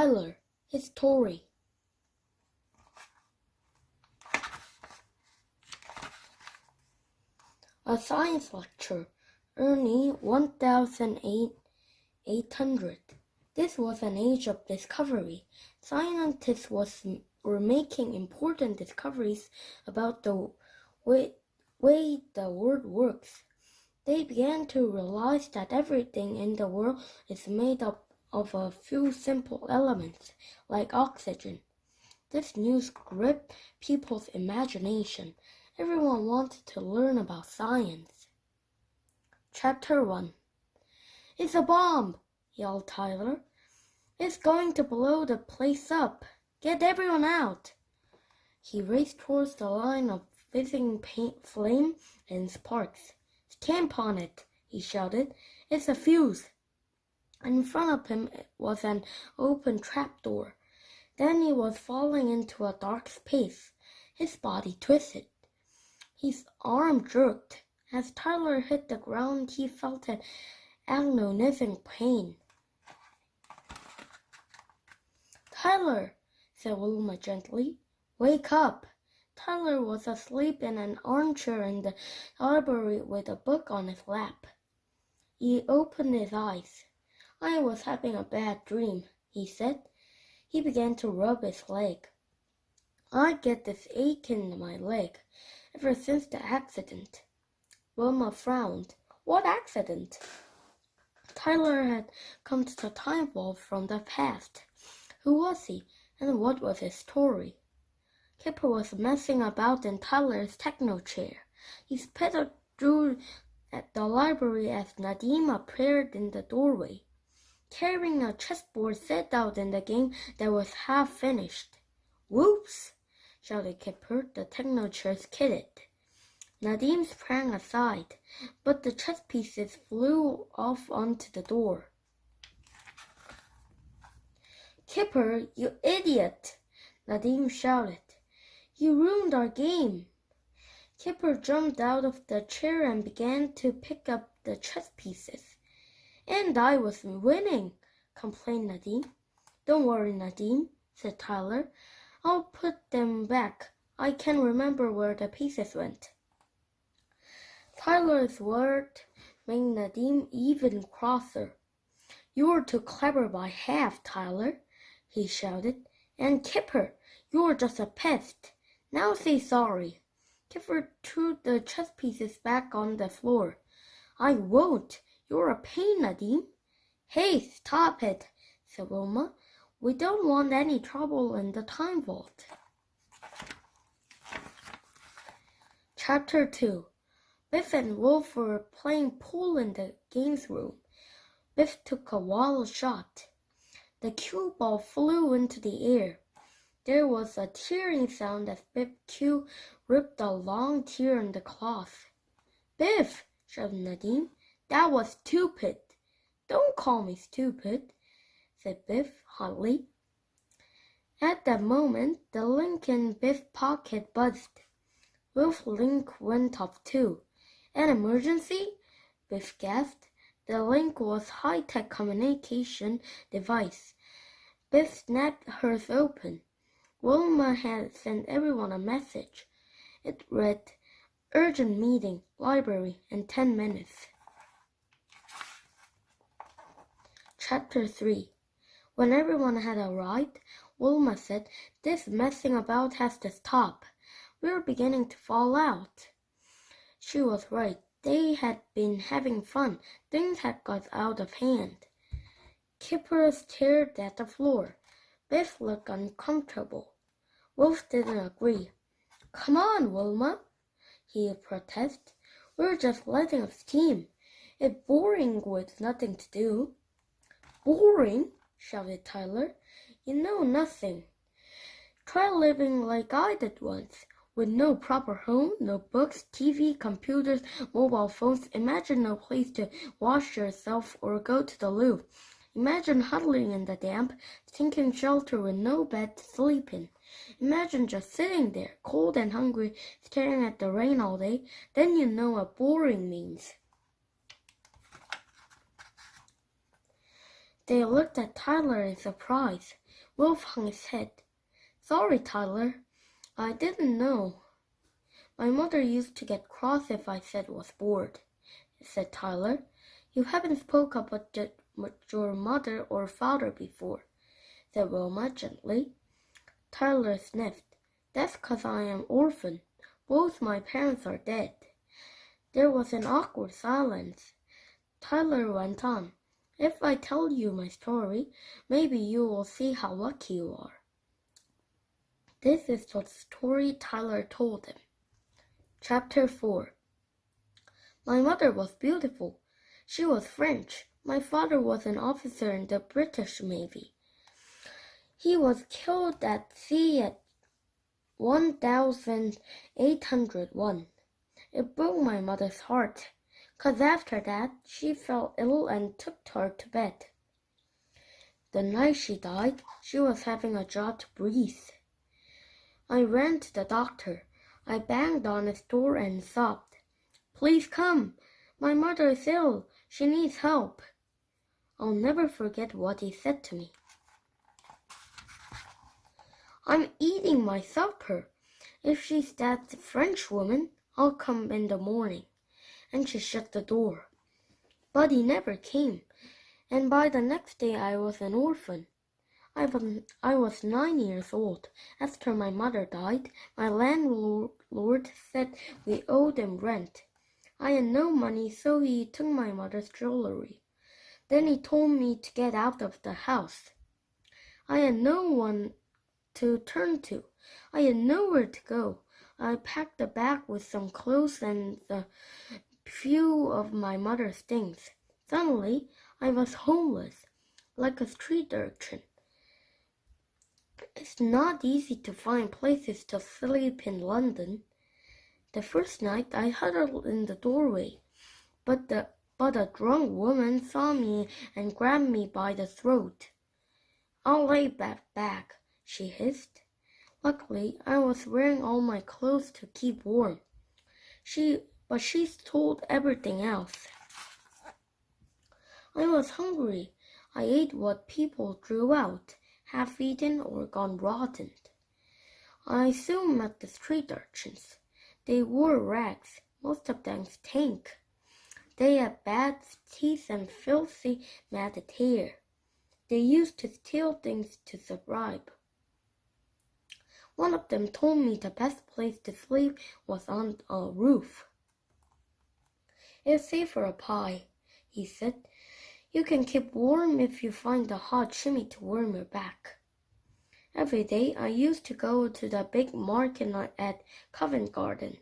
Tyler, his story. A science lecture, Ernie 1800. This was an age of discovery. Scientists were making important discoveries about the way the world works. They began to realize that everything in the world is made up of a few simple elements, like oxygen. This news gripped people's imagination. Everyone wanted to learn about science. Chapter 1. It's a bomb, yelled Tyler. It's going to blow the place up. Get everyone out. He raced towards the line of fizzing flame and sparks. Stamp on it, he shouted. It's a fuse. In front of him was an open trapdoor. Then he was falling into a dark space. His body twisted. His arm jerked. As Tyler hit the ground, he felt an agonizing pain. Tyler, said Wilma gently, wake up. Tyler was asleep in an armchair in the library with a book on his lap. He opened his eyes. I was having a bad dream, he said. He began to rub his leg. I get this ache in my leg ever since the accident. Wilma frowned. What accident? Tyler had come to the time vault from the past. Who was he, and what was his story? Kipper was messing about in Tyler's techno chair. He sputtered through at the library as Nadim appeared in the doorway, carrying a chessboard set out in the game that was half finished. Whoops! Shouted Kipper. The techno chair skidded. Nadim sprang aside, but the chess pieces flew off onto the door. Kipper, you idiot! Nadim shouted. You ruined our game. Kipper jumped out of the chair and began to pick up the chess pieces. And I was winning, complained Nadim. Don't worry, Nadim, said Tyler. I'll put them back. I can't remember where the pieces went. Tyler's word made Nadim even crosser. You're too clever by half, Tyler, he shouted. And Kipper, you're just a pest. Now say sorry. Kipper threw the chess pieces back on the floor. I won't. You're a pain, Nadim. Hey, stop it, said Wilma. We don't want any trouble in the time vault. Chapter 2. Biff and Wolf were playing pool in the games room. Biff took a wild shot. The cue ball flew into the air. There was a tearing sound as Biff's cue ripped a long tear in the cloth. Biff, shouted Nadim, that was stupid. Don't call me stupid, said Biff hotly. At that moment, the link in Biff's pocket buzzed. Wolf's link went off too. An emergency? Biff gasped. The link was a high-tech communication device. Biff snapped hers open. Wilma had sent everyone a message. It read, urgent meeting, library, in 10 minutes. Chapter 3. When everyone had arrived, Wilma said, this messing about has to stop. We're beginning to fall out. She was right. They had been having fun. Things had got out of hand. Kipper stared at the floor. Biff looked uncomfortable. Wolf didn't agree. Come on, Wilma, he protested. We're just letting off steam. It's boring with nothing to do. Boring? Shouted Tyler. You know nothing. Try living like I did once, with no proper home, no books, TV, computers, mobile phones. Imagine no place to wash yourself or go to the loo. Imagine huddling in the damp, taking shelter with no bed to sleep in. Imagine just sitting there, cold and hungry, staring at the rain all day. Then you know what boring means. They looked at Tyler in surprise. Wolf hung his head. Sorry, Tyler. I didn't know. My mother used to get cross if I said was bored, said Tyler. You haven't spoke about your mother or father before, said Wilma gently. Tyler sniffed. That's 'cause I am orphan. Both my parents are dead. There was an awkward silence. Tyler went on. If I tell you my story, maybe you will see how lucky you are. This is the story Tyler told him. Chapter 4. My mother was beautiful. She was French. My father was an officer in the British Navy. He was killed at sea at 1801. It broke my mother's heart, 'cause after that she fell ill and took her to bed. The night she died, she was having a job to breathe. I ran to the doctor. I banged on his door and sobbed. Please come. My mother is ill. She needs help. I'll never forget what he said to me. I'm eating my supper. If she's that French woman, I'll come in the morning. And she shut the door. But he never came, and by the next day I was an orphan. I was 9 years old. After my mother died, my landlord said we owed him rent. I had no money, so he took my mother's jewelry. Then he told me to get out of the house. I had no one to turn to. I had nowhere to go. I packed a bag with some clothes and a few of my mother's things. Suddenly, I was homeless, like a street urchin. It's not easy to find places to sleep in London. The first night I huddled in the doorway, but a drunk woman saw me and grabbed me by the throat. I'll lay back, she hissed. Luckily, I was wearing all my clothes to keep warm. But she stole everything else. I was hungry. I ate what people threw out, half-eaten or gone rotten. I soon met the street urchins. They wore rags, most of them stank. They had bad teeth and filthy matted hair. They used to steal things to survive. One of them told me the best place to sleep was on a roof. It's safe for a pie, he said. You can keep warm if you find a hot chimney to warm your back. Every day I used to go to the big market at Covent Garden.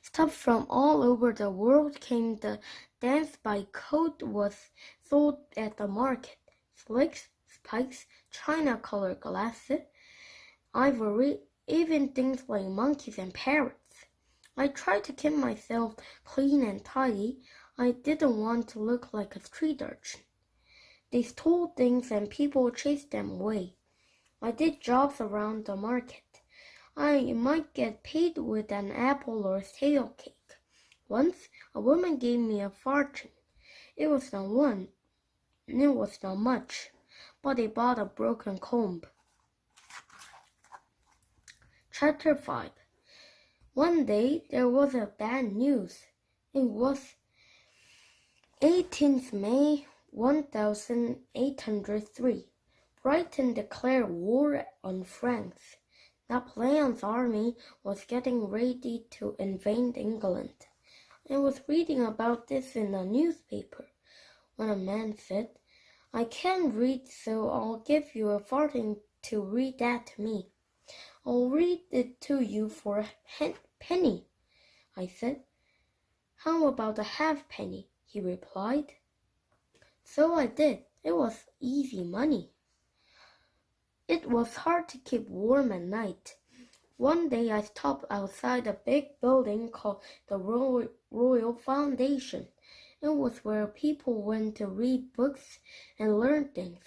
Stuff from all over the world came. The dance-by coat was sold at the market. Slicks, spikes, china-colored glasses, ivory, even things like monkeys and parrots. I tried to keep myself clean and tidy. I didn't want to look like a street urchin. They stole things and people chased them away. I did jobs around the market. I might get paid with an apple or stale cake. Once, a woman gave me a fortune. It was not much, but I bought a broken comb. Chapter 5. One day there was a bad news. It was 18th May 1803. Britain declared war on France. Napoleon's army was getting ready to invade England. I was reading about this in a newspaper when a man said, I can't read, so I'll give you a farthing to read that to me. I'll read it to you for a penny, I said. How about a halfpenny? He replied. So I did. It was easy money. It was hard to keep warm at night. One day I stopped outside a big building called the Royal Foundation. It was where people went to read books and learn things.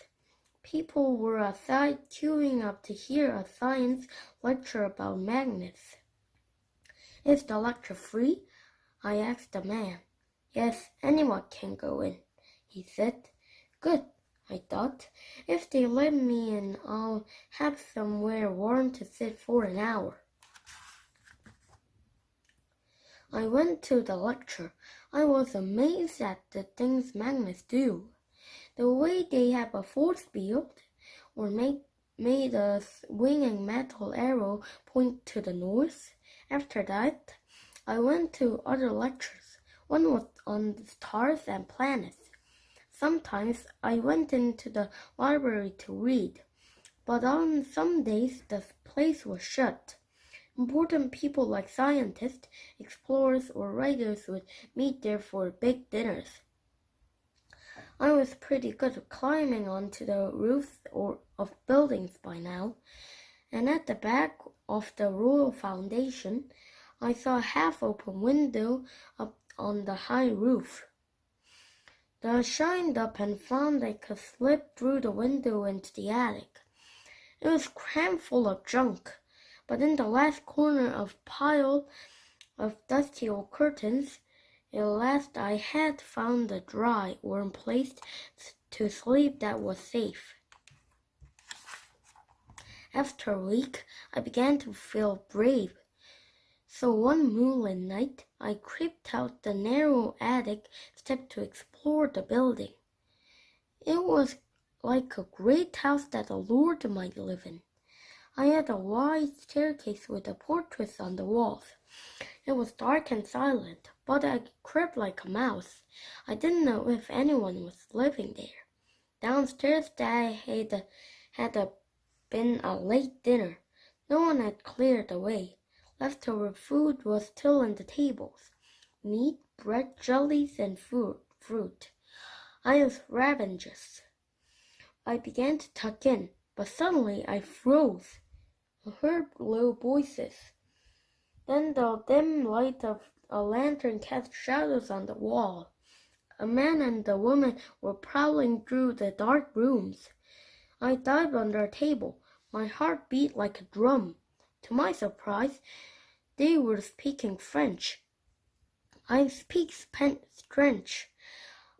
People were outside queuing up to hear a science lecture about magnets. Is the lecture free? I asked the man. Yes, anyone can go in, he said. Good, I thought. If they let me in, I'll have somewhere warm to sit for an hour. I went to the lecture. I was amazed at the things magnets do. The way they have a force field, or made a swinging metal arrow point to the north. After that, I went to other lectures. One was on the stars and planets. Sometimes I went into the library to read, but on some days the place was shut. Important people like scientists, explorers, or writers would meet there for big dinners. I was pretty good at climbing onto the roofs of buildings by now, and at the back of the Royal Foundation, I saw a half-open window up on the high roof. I shined up and found I could slip through the window into the attic. It was crammed full of junk, but in the last corner of a pile of dusty old curtains, at last I had found a dry, warm place to sleep that was safe. After a week, I began to feel brave. So one moonlit night, I crept out the narrow attic step to explore the building. It was like a great house that a lord might live in. I had a wide staircase with portraits on the walls. It was dark and silent, but I crept like a mouse. I didn't know if anyone was living there. Downstairs there had been a late dinner. No one had cleared away. Leftover food was still on the tables. Meat, bread, jellies, and fruit. I was ravenous. I began to tuck in, but suddenly I froze. I heard low voices. Then the dim light of a lantern cast shadows on the wall. A man and a woman were prowling through the dark rooms. I dived under a table. My heart beat like a drum. To my surprise, they were speaking French. I speak French.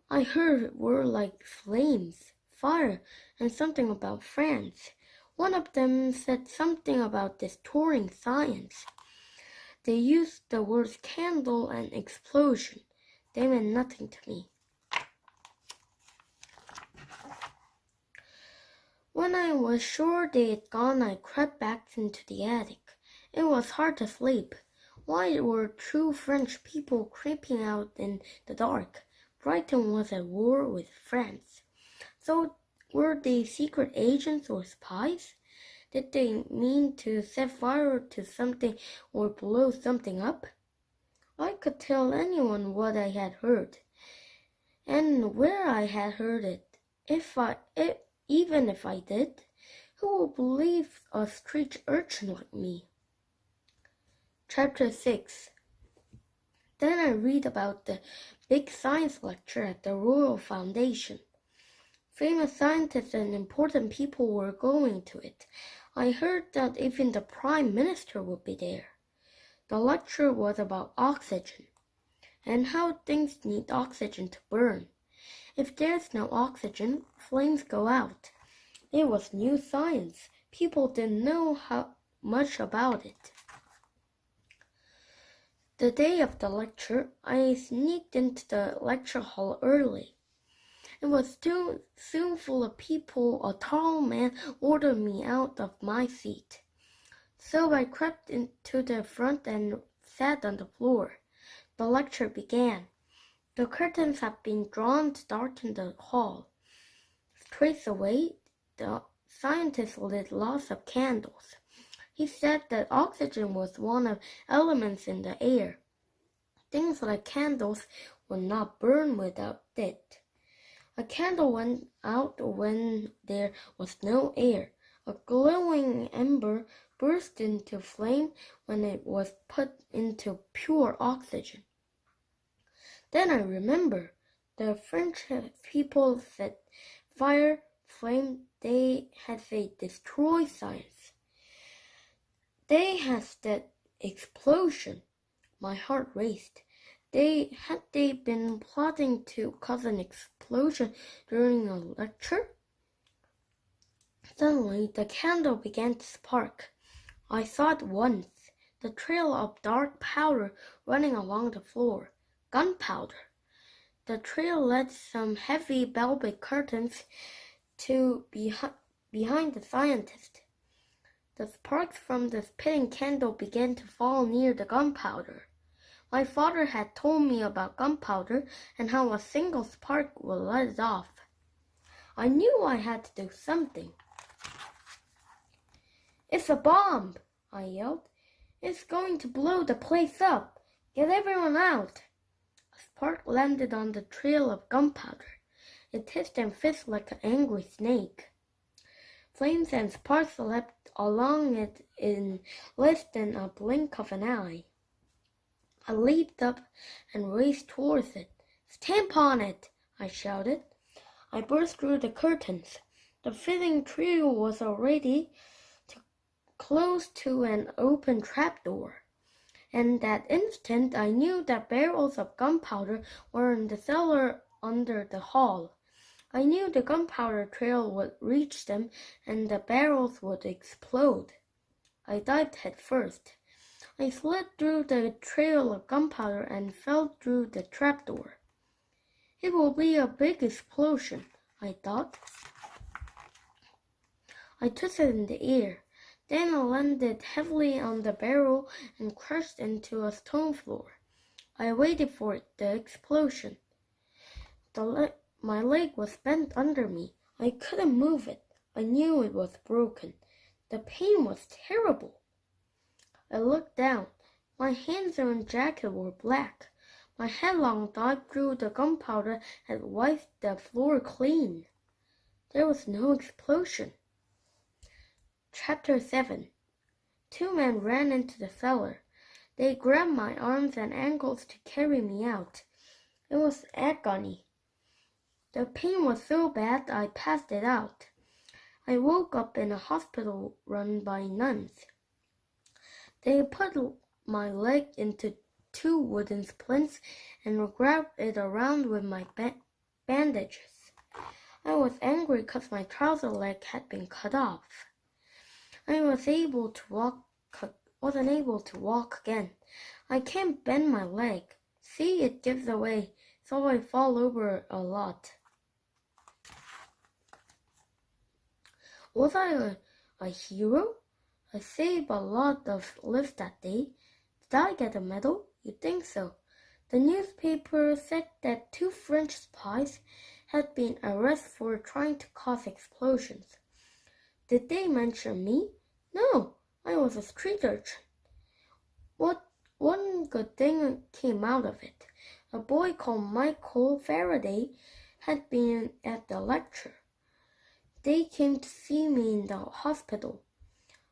I heard words like flames, fire, and something about France. One of them said something about destroying science. They used the words candle and explosion. They meant nothing to me. When I was sure they had gone, I crept back into the attic. It was hard to sleep. Why were two French people creeping out in the dark? Britain was at war with France. So were they secret agents or spies? Did they mean to set fire to something or blow something up? I could tell anyone what I had heard, and where I had heard it. Even if I did, who would believe a street urchin like me? Chapter 6. Then I read about the big science lecture at the Royal Foundation. Famous scientists and important people were going to it. I heard that even the Prime Minister would be there. The lecture was about oxygen and how things need oxygen to burn. If there's no oxygen, flames go out. It was new science. People didn't know much about it. The day of the lecture, I sneaked into the lecture hall early. It was soon full of people. A tall man ordered me out of my seat. So I crept into the front and sat on the floor. The lecture began. The curtains had been drawn to darken the hall. Straight away, the scientist lit lots of candles. He said that oxygen was one of the elements in the air. Things like candles would not burn without it. A candle went out when there was no air. A glowing ember burst into flame when it was put into pure oxygen. Then I remember the French people said fire, flame, they had said destroy science. They had said explosion. My heart raced. Had they been plotting to cause an explosion during a lecture? Suddenly, the candle began to spark. I saw at once the trail of dark powder running along the floor. Gunpowder. The trail led some heavy velvet curtains to behind the scientist. The sparks from the spitting candle began to fall near the gunpowder. My father had told me about gunpowder and how a single spark would let it off. I knew I had to do something. "It's a bomb!" I yelled. "It's going to blow the place up! Get everyone out!" A spark landed on the trail of gunpowder. It hissed and fizzed like an angry snake. Flames and sparks leapt along it in less than a blink of an eye. I leaped up and raced towards it. "Stamp on it!" I shouted. I burst through the curtains. The fizzing trio was already close to an open trapdoor. And that instant I knew that barrels of gunpowder were in the cellar under the hall. I knew the gunpowder trail would reach them and the barrels would explode. I dived headfirst. I slid through the trail of gunpowder and fell through the trapdoor. It will be a big explosion, I thought. I twisted in the air. Then I landed heavily on the barrel and crashed into a stone floor. I waited for the explosion. My leg was bent under me. I couldn't move it. I knew it was broken. The pain was terrible. I looked down. My hands and jacket were black. My headlong dive through the gunpowder had wiped the floor clean. There was no explosion. Chapter 7. 2 men ran into the cellar. They grabbed my arms and ankles to carry me out. It was agony. The pain was so bad I passed it out. I woke up in a hospital run by nuns. They put my leg into 2 wooden splints and wrapped it around with my bandages. I was angry because my trouser leg had been cut off. I wasn't able to walk again. I can't bend my leg. See, it gives away, so I fall over a lot. Was I a hero? I saved a lot of lives that day. Did I get a medal? You'd think so. The newspaper said that 2 French spies had been arrested for trying to cause explosions. Did they mention me? No, I was a street urchin. One good thing came out of it. A boy called Michael Faraday had been at the lecture. They came to see me in the hospital.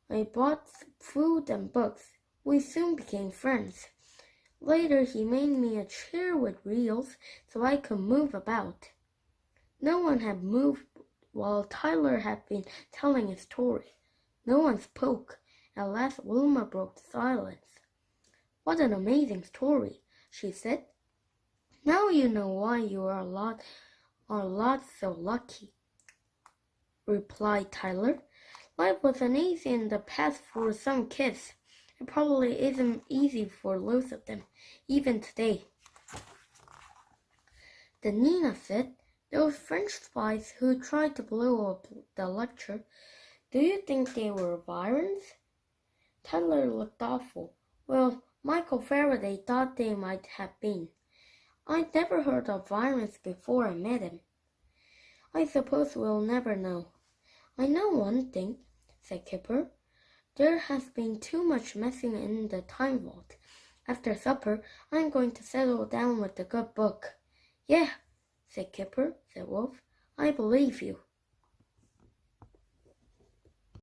I brought food and books. We soon became friends. Later, he made me a chair with wheels so I could move about. No one had moved while Tyler had been telling his story. No one spoke. At last, Wilma broke the silence. "What an amazing story," she said. "Now you know why you are a lot so lucky," replied Tyler. "Life wasn't easy in the past for some kids. It probably isn't easy for lots of them, even today." Then Nina said, "Those French spies who tried to blow up the lecture, do you think they were Byrons?" Tyler looked thoughtful. "Well, Michael Faraday thought they might have been. I'd never heard of Byrons before I met him. I suppose we'll never know." "I know one thing," said Kipper. "There has been too much messing in the time vault. After supper, I'm going to settle down with a good book." "Yeah," said Kipper, said Wolf. "I believe you."